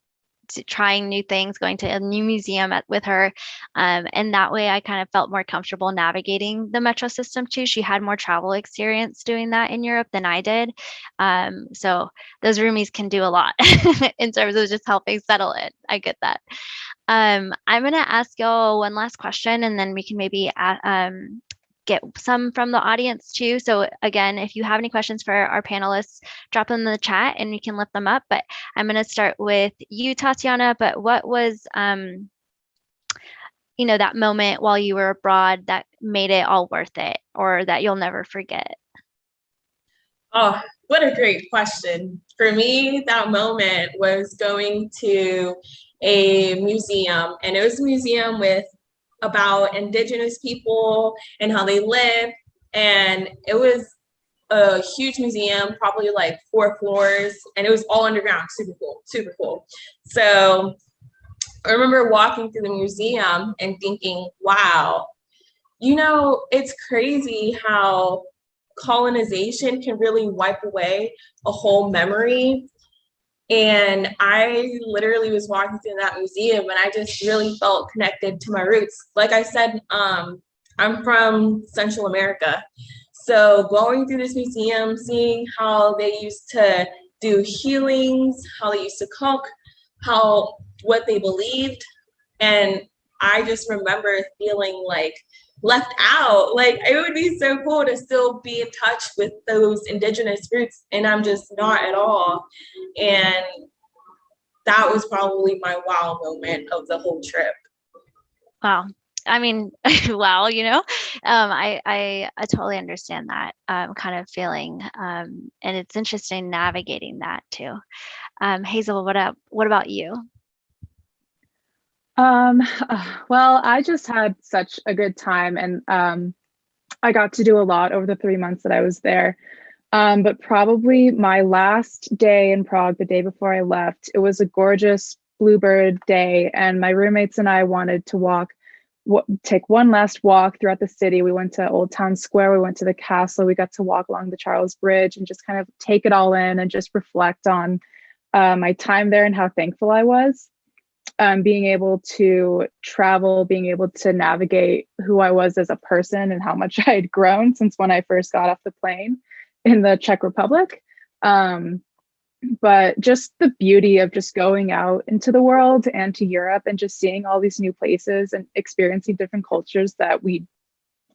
trying new things, going to a new museum with her. And that way I kind of felt more comfortable navigating the metro system too. She had more travel experience doing that in Europe than I did. So those roomies can do a lot in terms of just helping settle it. I get that. I'm going to ask y'all one last question and then we can maybe get some from the audience too. So again, if you have any questions for our panelists, drop them in the chat and we can lift them up. But I'm going to start with you, Tatiana. But what was, that moment while you were abroad that made it all worth it or that you'll never forget? Oh, what a great question. For me, that moment was going to a museum, and it was a museum about Indigenous people and how they live. And it was a huge museum, probably like 4 floors, and it was all underground. Super cool, super cool. So I remember walking through the museum and thinking, wow, it's crazy how colonization can really wipe away a whole memory. And I literally was walking through that museum and I just really felt connected to my roots. Like I said, I'm from Central America. So going through this museum, seeing how they used to do healings, how they used to cook, what they believed. And I just remember feeling like left out. Like it would be so cool to still be in touch with those indigenous roots, and I'm just not at all. And that was probably my wow moment of the whole trip. Wow. I mean, wow, I totally understand that kind of feeling. And it's interesting navigating that too. Hazel, what about you? Well, I just had such a good time, and I got to do a lot over the 3 months that I was there. But probably my last day in Prague, the day before I left, it was a gorgeous bluebird day, and my roommates and I wanted to take one last walk throughout the city. We went to Old Town Square, we went to the castle, we got to walk along the Charles Bridge and just kind of take it all in and just reflect on my time there and how thankful I was. Being able to travel, being able to navigate who I was as a person and how much I had grown since when I first got off the plane in the Czech Republic. But just the beauty of just going out into the world and to Europe and just seeing all these new places and experiencing different cultures that we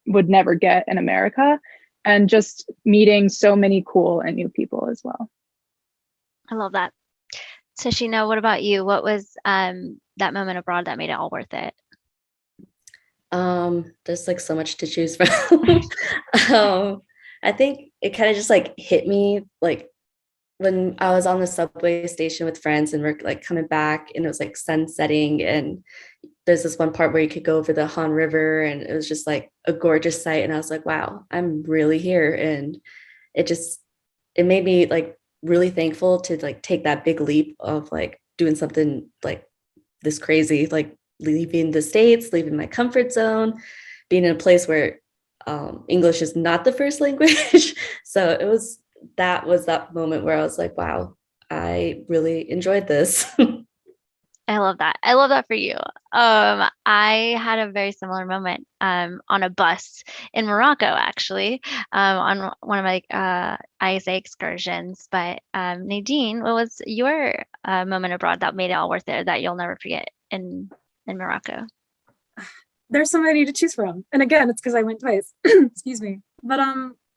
would never get in America, and just meeting so many cool and new people as well. I love that. Tashina, what about you? What was that moment abroad that made it all worth it? There's like so much to choose from. I think it kind of just like hit me like when I was on the subway station with friends and we're like coming back and it was like sun setting, and there's this one part where you could go over the Han River and it was just like a gorgeous sight. And I was like, wow, I'm really here. And it made me like really thankful to like take that big leap of like doing something like this crazy, like leaving the States, leaving my comfort zone, being in a place where English is not the first language. So that was that moment where I was like, wow, I really enjoyed this. I love that. I love that for you. I had a very similar moment on a bus in Morocco, actually, on one of my ISA excursions. But Nadine, what was your moment abroad that made it all worth it, that you'll never forget in Morocco? There's so many to choose from. And again, it's because I went twice. Excuse me. But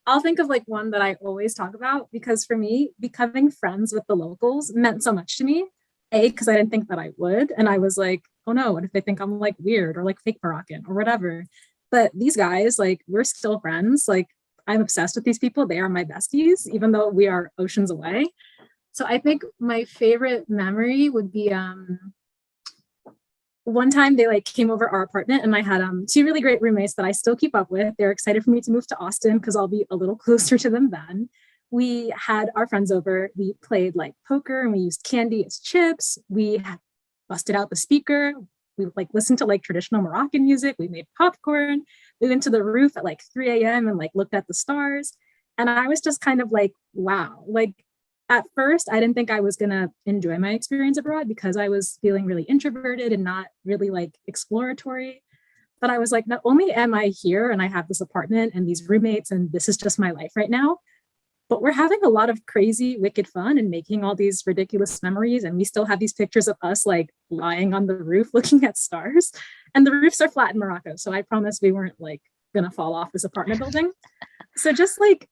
I'll think of like one that I always talk about, because for me, becoming friends with the locals meant so much to me. Because I didn't think that I would. And I was like, oh no, what if they think I'm like weird or like fake Moroccan or whatever? But these guys, like, we're still friends. Like, I'm obsessed with these people. They are my besties, even though we are oceans away. So I think my favorite memory would be one time they like came over our apartment, and I had 2 really great roommates that I still keep up with. They're excited for me to move to Austin because I'll be a little closer to them then. We had our friends over, we played like poker and we used candy as chips. We busted out the speaker. We like listened to like traditional Moroccan music. We made popcorn. We went to the roof at like 3 a.m. and like looked at the stars. And I was just kind of like, wow. Like at first, I didn't think I was going to enjoy my experience abroad because I was feeling really introverted and not really like exploratory. But I was like, not only am I here and I have this apartment and these roommates and this is just my life right now, but we're having a lot of crazy, wicked fun and making all these ridiculous memories. And we still have these pictures of us like lying on the roof looking at stars. And the roofs are flat in Morocco. So I promise we weren't like going to fall off this apartment building. So just like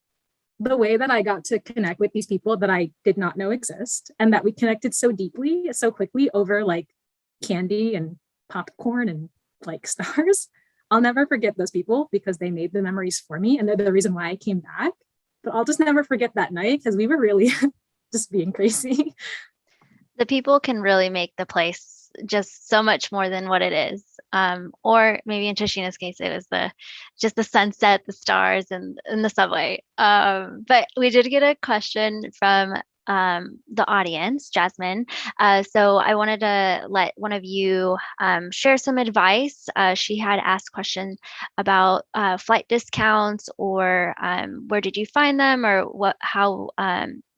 the way that I got to connect with these people that I did not know exist, and that we connected so deeply, so quickly over like candy and popcorn and like stars. I'll never forget those people because they made the memories for me. And they're the reason why I came back. But I'll just never forget that night because we were really just being crazy. The people can really make the place just so much more than what it is. Or maybe in Tashina's case, it was just the sunset, the stars, and the subway. But we did get a question from the audience, Jasmine. So I wanted to let one of you share some advice. She had asked questions about flight discounts, or where did you find them, or how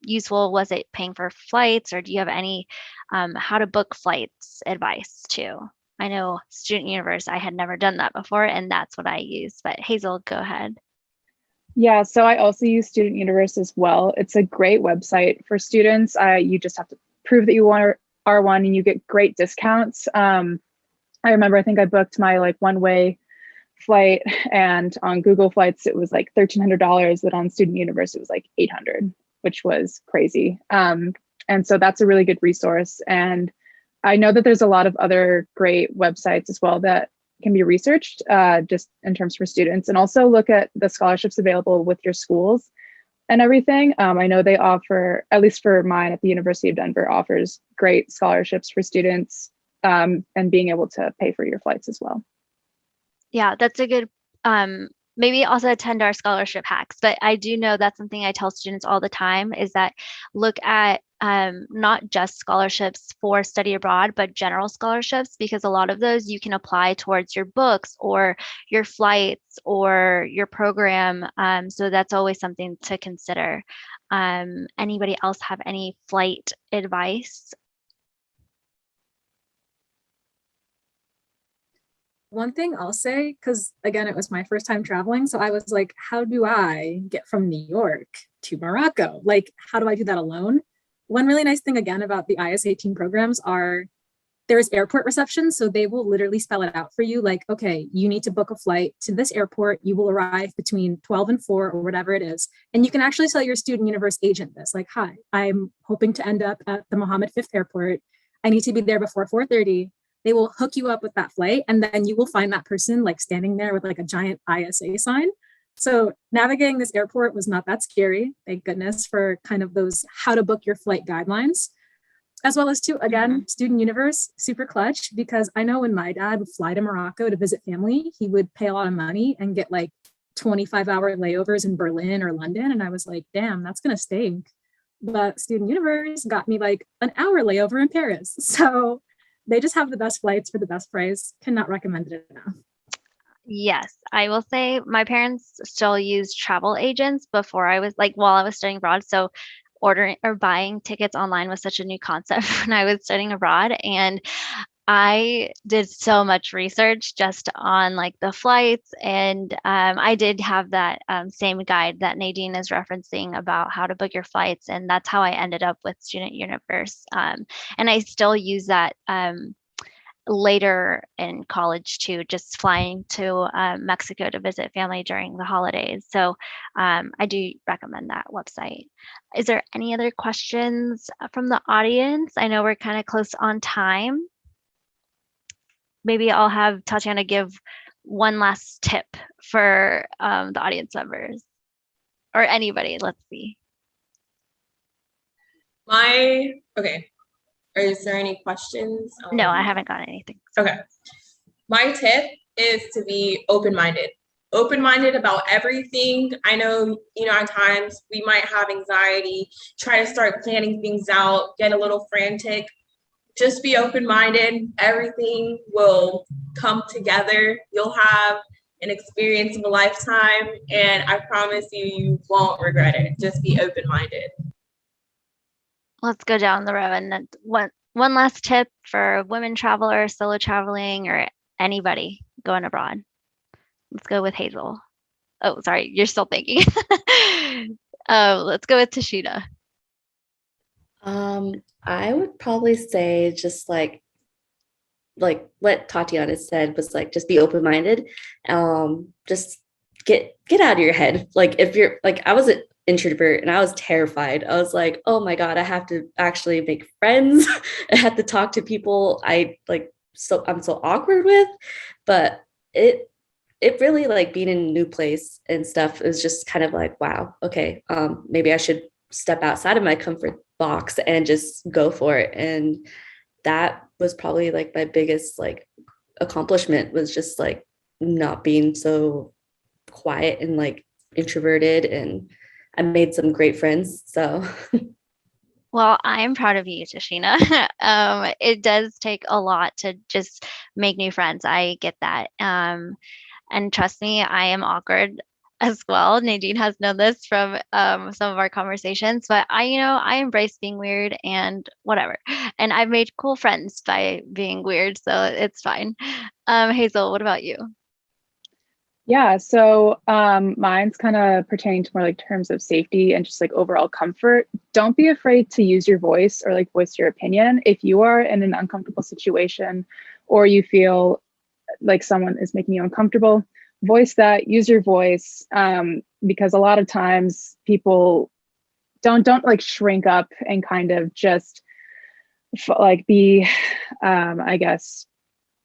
useful was it paying for flights, or do you have any how to book flights advice too? I know Student Universe, I had never done that before, and that's what I use. But Hazel, go ahead. Yeah, so I also use Student Universe as well. It's a great website for students. You just have to prove that you are one, and you get great discounts. I remember, I think I booked my like one-way flight, and on Google Flights it was like $1,300, but on Student Universe it was like $800, which was crazy. And so that's a really good resource. And I know that there's a lot of other great websites as well that can be researched just in terms for students, and also look at the scholarships available with your schools and everything. I know they offer, at least for mine at the University of Denver, offers great scholarships for students, and being able to pay for your flights as well. Yeah, that's a good, maybe also attend our scholarship hacks, but I do know that's something I tell students all the time, is that look at not just scholarships for study abroad, but general scholarships, because a lot of those you can apply towards your books or your flights or your program. So that's always something to consider. Anybody else have any flight advice? One thing I'll say, because again, it was my first time traveling. So I was like, how do I get from New York to Morocco? Like, how do I do that alone? One really nice thing again about the IS-18 programs are there's airport reception. So they will literally spell it out for you. Like, okay, you need to book a flight to this airport. You will arrive between 12 and 4 or whatever it is. And you can actually tell your Student Universe agent this, like, hi, I'm hoping to end up at the Mohammed V Airport. I need to be there before 4:30. They will hook you up with that flight, and then you will find that person like standing there with like a giant ISA sign. So navigating this airport was not that scary. Thank goodness for kind of those how to book your flight guidelines, as well as too, again, Student Universe, super clutch, because I know when my dad would fly to Morocco to visit family, he would pay a lot of money and get like 25-hour layovers in Berlin or London. And I was like, damn, that's going to stink. But Student Universe got me like an hour layover in Paris. So they just have the best flights for the best price. Cannot recommend it enough. Yes, I will say my parents still use travel agents before I was like while I was studying abroad. So ordering or buying tickets online was such a new concept when I was studying abroad. And I did so much research just on like the flights. And I did have that same guide that Nadine is referencing about how to book your flights. And that's how I ended up with Student Universe. And I still use that later in college too, just flying to Mexico to visit family during the holidays. So I do recommend that website. Is there any other questions from the audience? I know we're kind of close on time. Maybe I'll have Tatiana give one last tip for the audience members or anybody. Let's see. Okay. Is there any questions? No, I haven't got anything. Okay. My tip is to be open-minded. Open-minded about everything. I know, at times we might have anxiety, try to start planning things out, get a little frantic. Just be open-minded. Everything will come together. You'll have an experience of a lifetime, and I promise you won't regret it. Just be open-minded. Let's go down the road. And then one last tip for women travelers, solo traveling, or anybody going abroad. Let's go with Hazel. Oh, sorry, you're still thinking. Let's go with Tashina. I would probably say just like what Tatiana said was like, just be open-minded. Just get out of your head. Like if you're like, I was an introvert and I was terrified. I was like, oh my God, I have to actually make friends. I have to talk to people I'm so awkward with, but it really like being in a new place and stuff is just kind of like, wow, okay, maybe I should step outside of my comfort box and just go for it. And that was probably like my biggest like accomplishment, was just like not being so quiet and like introverted, and I made some great friends. So Well, I'm proud of you, Tashina. It does take a lot to just make new friends. I get that. And trust me, I am awkward as well. Nadine has known this from some of our conversations, but I embrace being weird and whatever. And I've made cool friends by being weird, so it's fine. Hazel, what about you? Yeah, so mine's kind of pertaining to more like terms of safety and just like overall comfort. Don't be afraid to use your voice or like voice your opinion. If you are in an uncomfortable situation or you feel like someone is making you uncomfortable, voice that, use your voice, because a lot of times people don't like shrink up and kind of just like be, I guess,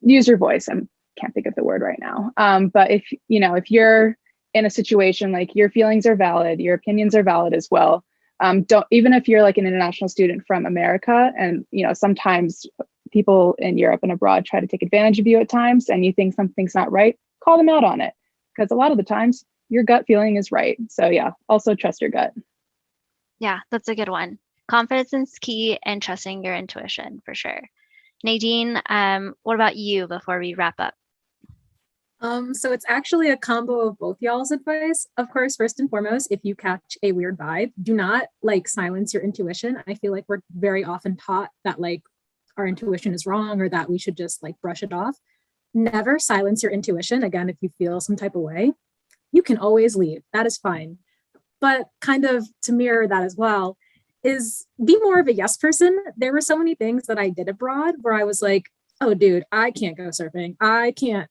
use your voice. I can't think of the word right now. But if you're in a situation, like your feelings are valid, your opinions are valid as well. Don't, even if you're like an international student from America, and sometimes people in Europe and abroad try to take advantage of you at times, and you think something's not right, call them out on it, because a lot of the times your gut feeling is right. So yeah, also trust your gut. Yeah, that's a good one. Confidence is key and trusting your intuition for sure. Nadine, what about you before we wrap up? So it's actually a combo of both y'all's advice. Of course, first and foremost, if you catch a weird vibe, do not like silence your intuition. I feel like we're very often taught that like our intuition is wrong or that we should just like brush it off. Never silence your intuition. Again, if you feel some type of way, you can always leave. That is fine. But kind of to mirror that as well is be more of a yes person. There were so many things that I did abroad where I was like, oh, dude, I can't go surfing. I can't,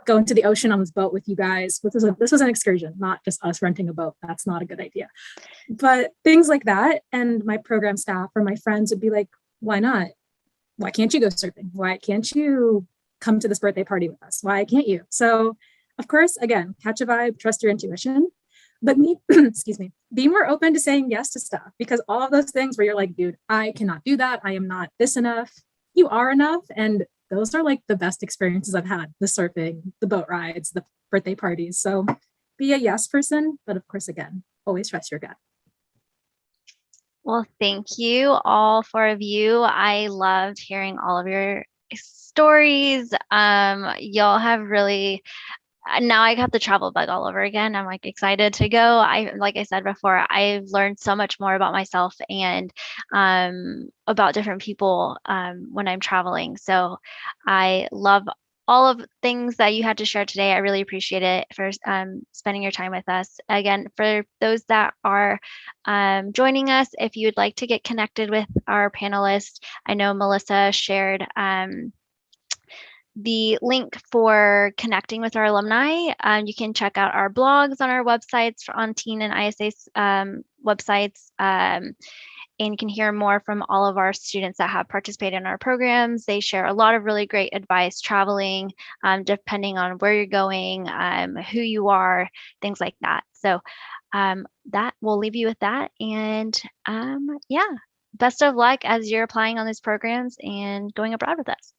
go into the ocean on this boat with you guys. This was an excursion, not just us renting a boat. That's not a good idea. But things like that. And my program staff or my friends would be like, why not? Why can't you go surfing? Why can't you come to this birthday party with us? Why can't you? So, of course, again, catch a vibe, trust your intuition. But excuse me, be more open to saying yes to stuff, because all of those things where you're like, dude, I cannot do that. I am not this enough. You are enough. And those are like the best experiences I've had: the surfing, the boat rides, the birthday parties. So be a yes person. But of course, again, always trust your gut. Well, thank you, all four of you. I loved hearing all of your stories. Y'all have really now I got the travel bug all over again. I'm like excited to go. Like I said before, I've learned so much more about myself and about different people when I'm traveling. So I love all of the things that you had to share today. I really appreciate it for spending your time with us. Again, for those that are joining us, if you would like to get connected with our panelists, I know Melissa shared the link for connecting with our alumni. You can check out our blogs on our websites, on Teen and ISA websites, and you can hear more from all of our students that have participated in our programs. They share a lot of really great advice traveling, depending on where you're going, who you are, things like that. So that we'll leave you with that. And yeah, best of luck as you're applying on these programs and going abroad with us.